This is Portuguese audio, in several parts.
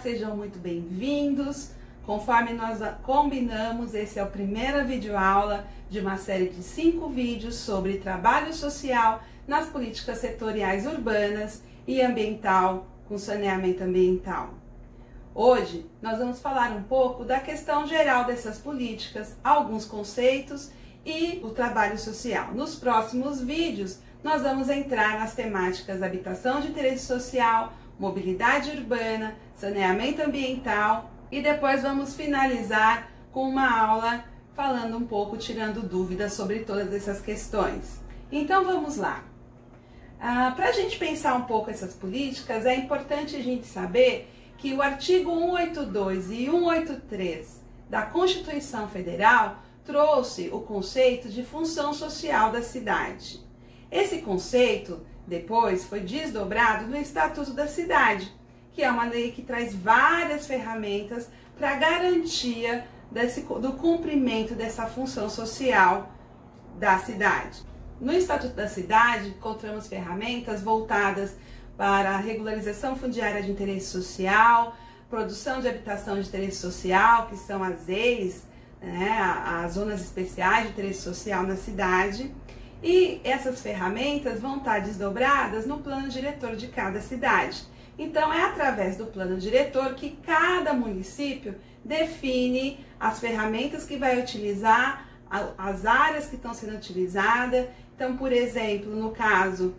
sejam muito bem-vindos. Conforme nós combinamos, esse é o primeira videoaula de uma série de 5 vídeos sobre trabalho social nas políticas setoriais urbanas e ambiental, com saneamento ambiental. Hoje nós vamos falar um pouco da questão geral dessas políticas, alguns conceitos e o trabalho social. Nos próximos vídeos nós vamos entrar nas temáticas habitação de interesse social, mobilidade urbana, saneamento ambiental e depois vamos finalizar com uma aula falando um pouco, tirando dúvidas sobre todas essas questões. Então vamos lá. Para a gente pensar um pouco essas políticas, é importante a gente saber que o artigo 182 e 183 da Constituição Federal trouxe o conceito de função social da cidade. Esse conceito depois foi desdobrado no Estatuto da Cidade, que é uma lei que traz várias ferramentas para a garantia do cumprimento dessa função social da cidade. No Estatuto da Cidade, encontramos ferramentas voltadas para a regularização fundiária de interesse social, produção de habitação de interesse social, que são as EIs, as zonas especiais de interesse social na cidade, e essas ferramentas vão estar desdobradas no plano diretor de cada cidade. Então é através do plano diretor que cada município define as ferramentas que vai utilizar, as áreas que estão sendo utilizadas. Então, por exemplo, no caso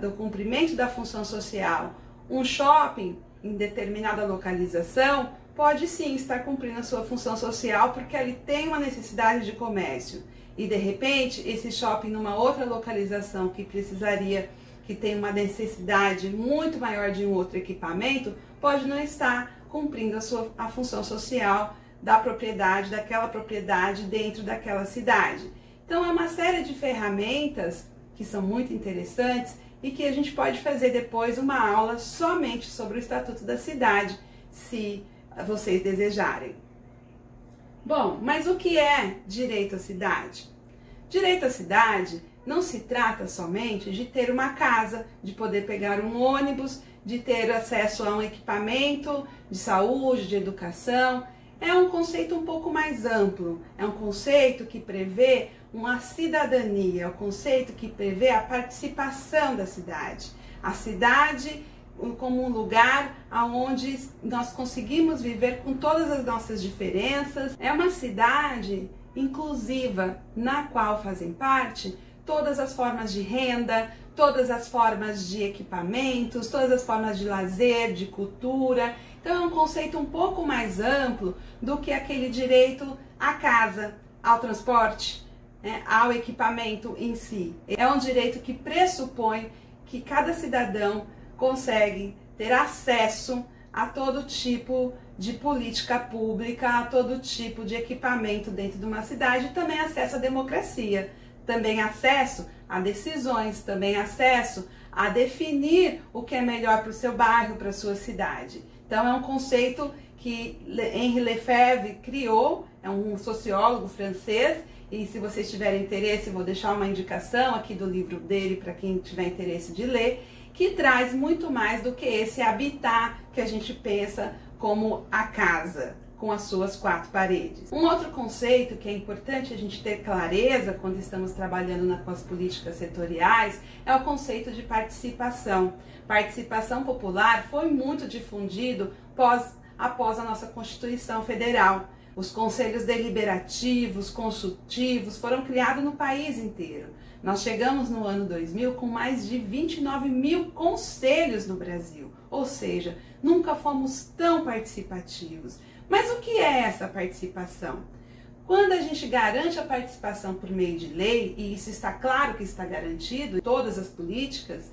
do cumprimento da função social, um shopping em determinada localização pode sim estar cumprindo a sua função social porque ele tem uma necessidade de comércio. E de repente, esse shopping numa outra localização que tem uma necessidade muito maior de um outro equipamento, pode não estar cumprindo a função social daquela propriedade dentro daquela cidade. Então é uma série de ferramentas que são muito interessantes e que a gente pode fazer depois uma aula somente sobre o Estatuto da Cidade, se vocês desejarem. Bom, mas o que é direito à cidade? Direito à cidade não se trata somente de ter uma casa, de poder pegar um ônibus, de ter acesso a um equipamento de saúde, de educação. É um conceito um pouco mais amplo, é um conceito que prevê uma cidadania, é um conceito que prevê a participação da cidade. A cidade como um lugar onde nós conseguimos viver com todas as nossas diferenças. É uma cidade inclusiva, na qual fazem parte todas as formas de renda, todas as formas de equipamentos, todas as formas de lazer, de cultura. Então é um conceito um pouco mais amplo do que aquele direito à casa, ao transporte, ao equipamento em si. É um direito que pressupõe que cada cidadão consegue ter acesso a todo tipo de política pública, a todo tipo de equipamento dentro de uma cidade, e também acesso à democracia, também acesso a decisões, também acesso a definir o que é melhor para o seu bairro, para a sua cidade. Então é um conceito que Henri Lefebvre criou, é um sociólogo francês, e se vocês tiverem interesse, vou deixar uma indicação aqui do livro dele para quem tiver interesse de ler, que traz muito mais do que esse habitat que a gente pensa como a casa, com as suas 4 paredes. Um outro conceito que é importante a gente ter clareza quando estamos trabalhando com as políticas setoriais é o conceito de participação. Participação popular foi muito difundido após a nossa Constituição Federal. Os conselhos deliberativos, consultivos foram criados no país inteiro. Nós chegamos no ano 2000 com mais de 29 mil conselhos no Brasil, ou seja, nunca fomos tão participativos. Mas o que é essa participação? Quando a gente garante a participação por meio de lei, e isso está claro que está garantido em todas as políticas,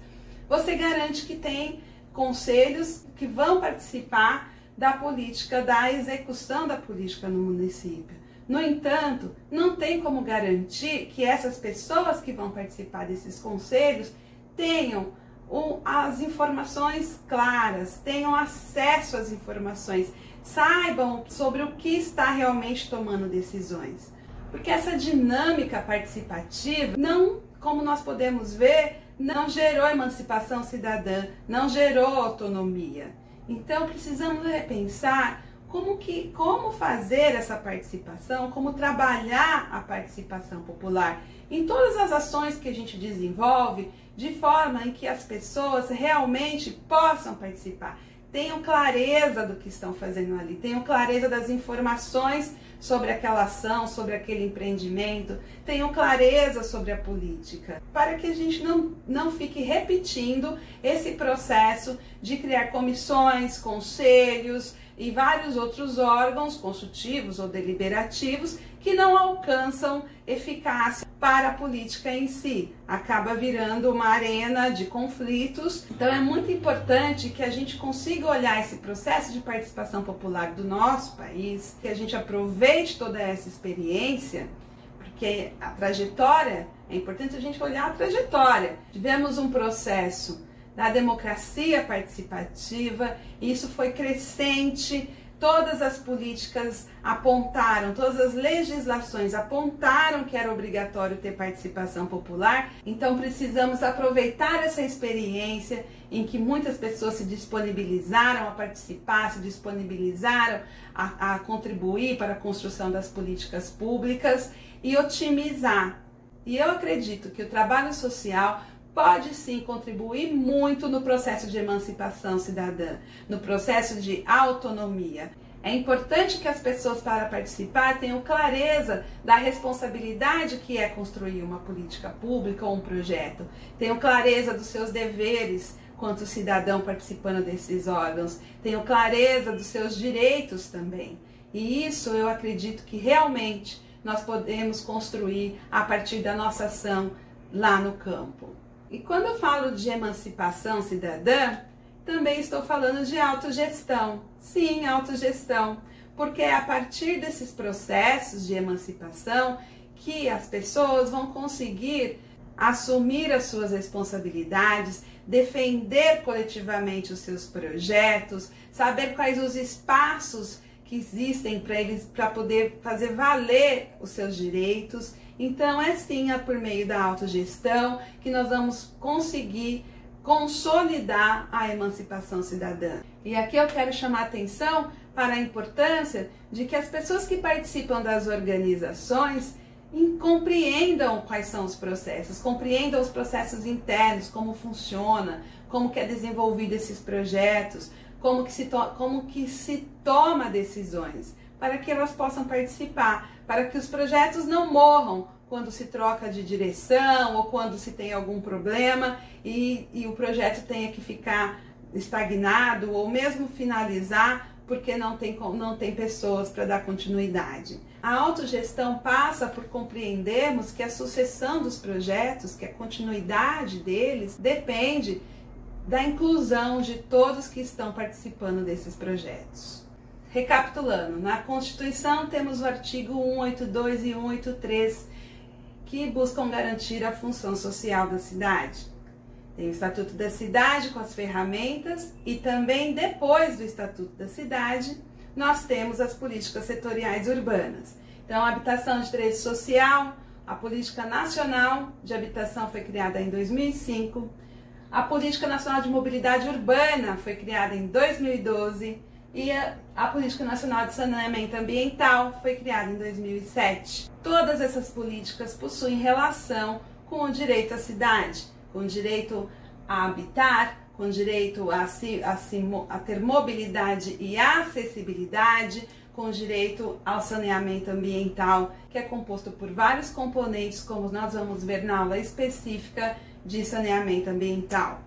você garante que tem conselhos que vão participar da política, da execução da política no município. No entanto, não tem como garantir que essas pessoas que vão participar desses conselhos tenham as informações claras, tenham acesso às informações, saibam sobre o que está realmente tomando decisões. Porque essa dinâmica participativa, como nós podemos ver, não gerou emancipação cidadã, não gerou autonomia. Então precisamos repensar como fazer essa participação, como trabalhar a participação popular em todas as ações que a gente desenvolve, de forma em que as pessoas realmente possam participar, tenham clareza do que estão fazendo ali, tenham clareza das informações sobre aquela ação, sobre aquele empreendimento, tenham clareza sobre a política, para que a gente não fique repetindo esse processo de criar comissões, conselhos e vários outros órgãos consultivos ou deliberativos que não alcançam eficácia para a política em si. Acaba virando uma arena de conflitos. Então é muito importante que a gente consiga olhar esse processo de participação popular do nosso país, que a gente aproveite toda essa experiência, porque a trajetória, é importante a gente olhar a trajetória. Tivemos um processo da democracia participativa, e isso foi crescente, todas as políticas apontaram, todas as legislações apontaram que era obrigatório ter participação popular, então precisamos aproveitar essa experiência em que muitas pessoas se disponibilizaram a participar, se disponibilizaram a contribuir para a construção das políticas públicas e otimizar. E eu acredito que o trabalho social pode sim contribuir muito no processo de emancipação cidadã, no processo de autonomia. É importante que as pessoas, para participar, tenham clareza da responsabilidade que é construir uma política pública ou um projeto, tenham clareza dos seus deveres quanto cidadão participando desses órgãos, tenham clareza dos seus direitos também. E isso eu acredito que realmente nós podemos construir a partir da nossa ação lá no campo. E quando eu falo de emancipação cidadã, também estou falando de autogestão. Sim, autogestão, porque é a partir desses processos de emancipação que as pessoas vão conseguir assumir as suas responsabilidades, defender coletivamente os seus projetos, saber quais os espaços que existem para eles, para poder fazer valer os seus direitos. Então é sim por meio da autogestão que nós vamos conseguir consolidar a emancipação cidadã. E aqui eu quero chamar a atenção para a importância de que as pessoas que participam das organizações compreendam quais são os processos, compreendam os processos internos, como funciona, como que é desenvolvido esses projetos, como que se toma decisões, para que elas possam participar, para que os projetos não morram quando se troca de direção ou quando se tem algum problema e o projeto tenha que ficar estagnado ou mesmo finalizar porque não tem pessoas para dar continuidade. A autogestão passa por compreendermos que a sucessão dos projetos, que a continuidade deles, depende da inclusão de todos que estão participando desses projetos. Recapitulando, na Constituição temos o artigo 182 e 183 que buscam garantir a função social da cidade. Tem o Estatuto da Cidade com as ferramentas e também depois do Estatuto da Cidade nós temos as políticas setoriais urbanas. Então, a habitação de interesse social, a Política Nacional de Habitação foi criada em 2005, a Política Nacional de Mobilidade Urbana foi criada em 2012 e a Política Nacional de Saneamento Ambiental foi criada em 2007. Todas essas políticas possuem relação com o direito à cidade, com o direito a habitar, com o direito a ter mobilidade e acessibilidade, com o direito ao saneamento ambiental, que é composto por vários componentes, como nós vamos ver na aula específica de saneamento ambiental.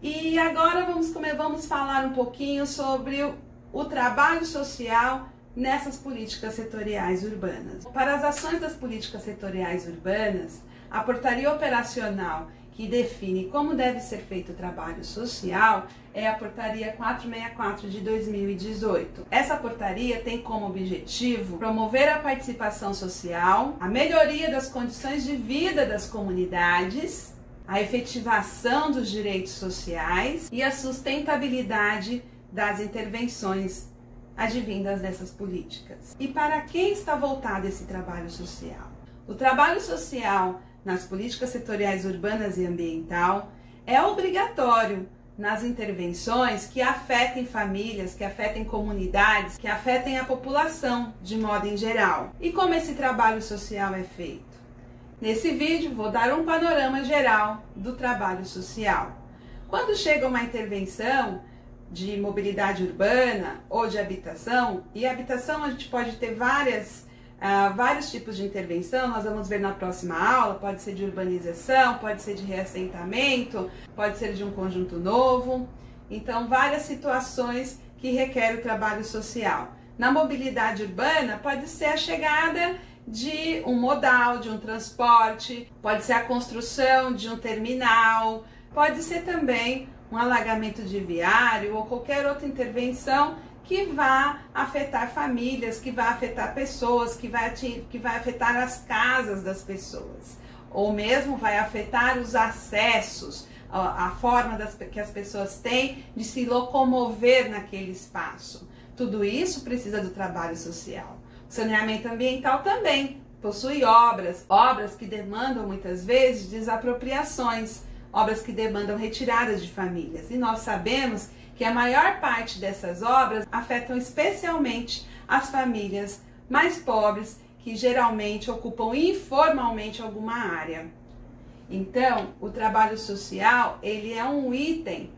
E agora vamos falar um pouquinho sobre o trabalho social nessas políticas setoriais urbanas. Para as ações das políticas setoriais urbanas, a portaria operacional que define como deve ser feito o trabalho social é a portaria 464 de 2018. Essa portaria tem como objetivo promover a participação social, a melhoria das condições de vida das comunidades, a efetivação dos direitos sociais e a sustentabilidade das intervenções advindas dessas políticas. E para quem está voltado esse trabalho social? O trabalho social nas políticas setoriais urbanas e ambiental é obrigatório nas intervenções que afetem famílias, que afetem comunidades, que afetem a população de modo em geral. E como esse trabalho social é feito? Nesse vídeo vou dar um panorama geral do trabalho social. Quando chega uma intervenção de mobilidade urbana ou de habitação, e habitação a gente pode ter vários tipos de intervenção, nós vamos ver na próxima aula, pode ser de urbanização, pode ser de reassentamento, pode ser de um conjunto novo, então várias situações que requerem o trabalho social. Na mobilidade urbana pode ser a chegada de um modal, de um transporte, pode ser a construção de um terminal, pode ser também um alagamento de viário ou qualquer outra intervenção que vá afetar famílias, que vai afetar pessoas, que vai afetar as casas das pessoas, ou mesmo vai afetar os acessos, a forma que as pessoas têm de se locomover naquele espaço. Tudo isso precisa do trabalho social. O saneamento ambiental também possui obras que demandam muitas vezes desapropriações, obras que demandam retiradas de famílias. E nós sabemos que a maior parte dessas obras afetam especialmente as famílias mais pobres, que geralmente ocupam informalmente alguma área. Então, o trabalho social, ele é um item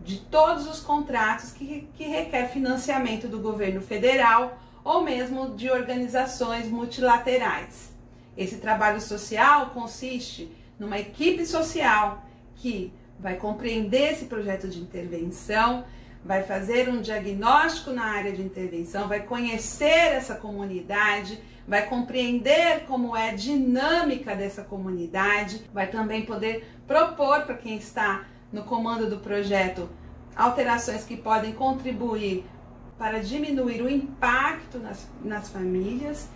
de todos os contratos que requer financiamento do governo federal ou mesmo de organizações multilaterais. Esse trabalho social consiste numa equipe social que vai compreender esse projeto de intervenção, vai fazer um diagnóstico na área de intervenção, vai conhecer essa comunidade, vai compreender como é a dinâmica dessa comunidade, vai também poder propor para quem está no comando do projeto alterações que podem contribuir para diminuir o impacto nas famílias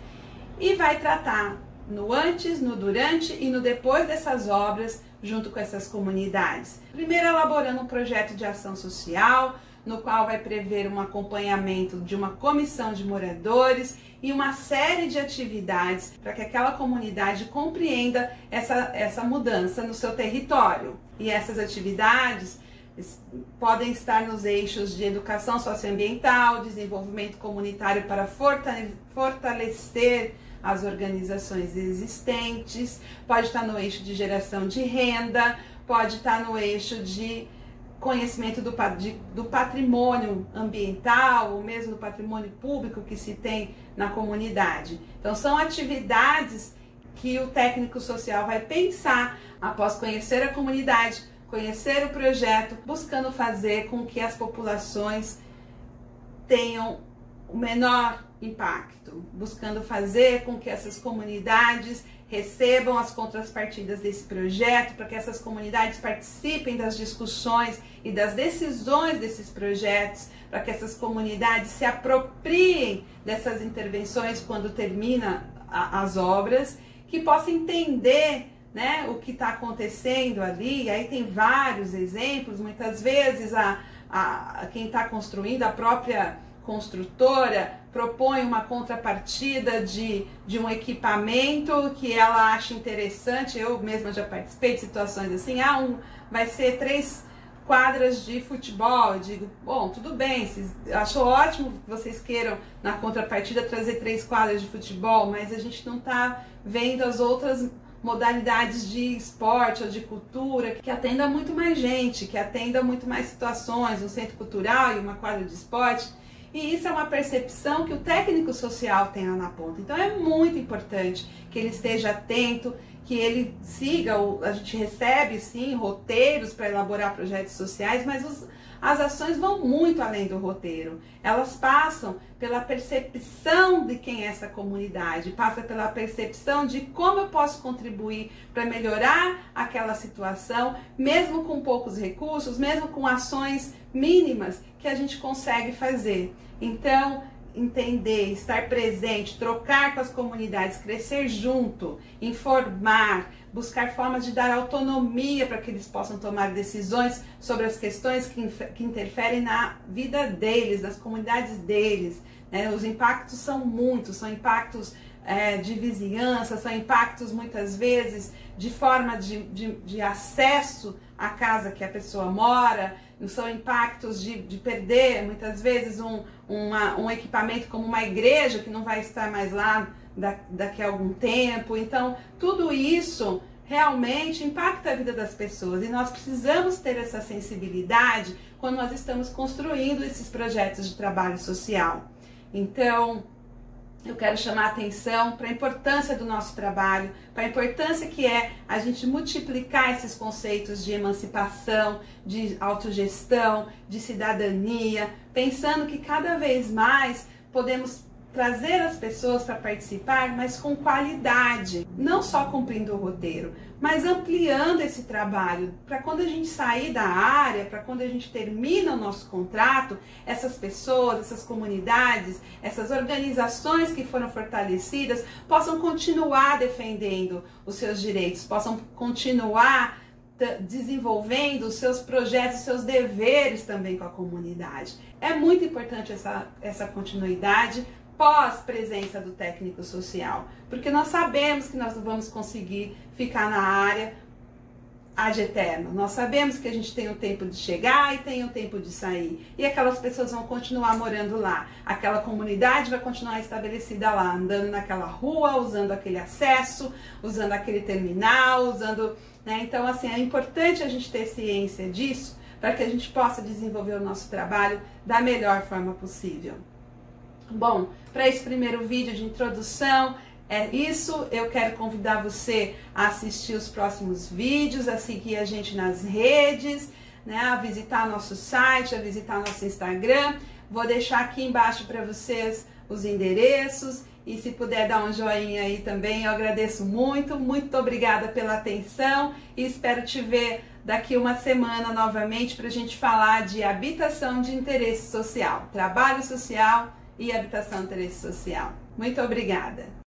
e vai tratar no antes, no durante e no depois dessas obras junto com essas comunidades. Primeiro, elaborando um projeto de ação social, no qual vai prever um acompanhamento de uma comissão de moradores e uma série de atividades para que aquela comunidade compreenda essa mudança no seu território. E essas atividades podem estar nos eixos de educação socioambiental, desenvolvimento comunitário para fortalecer as organizações existentes, pode estar no eixo de geração de renda, pode estar no eixo de conhecimento do patrimônio ambiental, ou mesmo do patrimônio público que se tem na comunidade. Então são atividades que o técnico social vai pensar após conhecer a comunidade, conhecer o projeto, buscando fazer com que as populações tenham o menor impacto, buscando fazer com que essas comunidades recebam as contrapartidas desse projeto, para que essas comunidades participem das discussões e das decisões desses projetos, para que essas comunidades se apropriem dessas intervenções quando termina as obras, que possam entender, né, o que está acontecendo ali. Aí tem vários exemplos, muitas vezes quem está construindo, a própria construtora, propõe uma contrapartida de um equipamento que ela acha interessante. Eu mesma já participei de situações assim, vai ser 3 quadras de futebol. Eu digo, bom, tudo bem, acho ótimo que vocês queiram na contrapartida trazer 3 quadras de futebol, mas a gente não está vendo as outras modalidades de esporte ou de cultura que atenda muito mais gente, que atenda muito mais situações, um centro cultural e uma quadra de esporte. E isso é uma percepção que o técnico social tem lá na ponta. Então é muito importante que ele esteja atento, que ele siga, a gente recebe sim roteiros para elaborar projetos sociais, mas as ações vão muito além do roteiro. Elas passam pela percepção de quem é essa comunidade, passa pela percepção de como eu posso contribuir para melhorar aquela situação, mesmo com poucos recursos, mesmo com ações mínimas que a gente consegue fazer. Então, entender, estar presente, trocar com as comunidades, crescer junto, informar, buscar formas de dar autonomia para que eles possam tomar decisões sobre as questões que interferem na vida deles, das comunidades deles. Né? Os impactos são muitos, são impactos de vizinhança, são impactos muitas vezes de forma de acesso à casa que a pessoa mora, são impactos de perder, muitas vezes, um equipamento como uma igreja, que não vai estar mais lá daqui a algum tempo. Então, tudo isso realmente impacta a vida das pessoas e nós precisamos ter essa sensibilidade quando nós estamos construindo esses projetos de trabalho social. Então, eu quero chamar a atenção para a importância do nosso trabalho, para a importância que é a gente multiplicar esses conceitos de emancipação, de autogestão, de cidadania, pensando que cada vez mais podemos trazer as pessoas para participar, mas com qualidade, não só cumprindo o roteiro, mas ampliando esse trabalho, para quando a gente sair da área, para quando a gente termina o nosso contrato, essas pessoas, essas comunidades, essas organizações que foram fortalecidas, possam continuar defendendo os seus direitos, possam continuar desenvolvendo os seus projetos, os seus deveres também com a comunidade. É muito importante essa continuidade pós-presença do técnico social, porque nós sabemos que nós não vamos conseguir ficar na área ad eterno. Nós sabemos que a gente tem o tempo de chegar e tem o tempo de sair. E aquelas pessoas vão continuar morando lá. Aquela comunidade vai continuar estabelecida lá, andando naquela rua, usando aquele acesso, usando aquele terminal, né? Então, assim, é importante a gente ter ciência disso para que a gente possa desenvolver o nosso trabalho da melhor forma possível. Bom, para esse primeiro vídeo de introdução, é isso. Eu quero convidar você a assistir os próximos vídeos, a seguir a gente nas redes, né, a visitar nosso site, a visitar nosso Instagram. Vou deixar aqui embaixo para vocês os endereços e se puder dar um joinha aí também, eu agradeço muito. Muito obrigada pela atenção e espero te ver daqui uma semana novamente para a gente falar de habitação de interesse social, trabalho social e habitação de interesse social. Muito obrigada!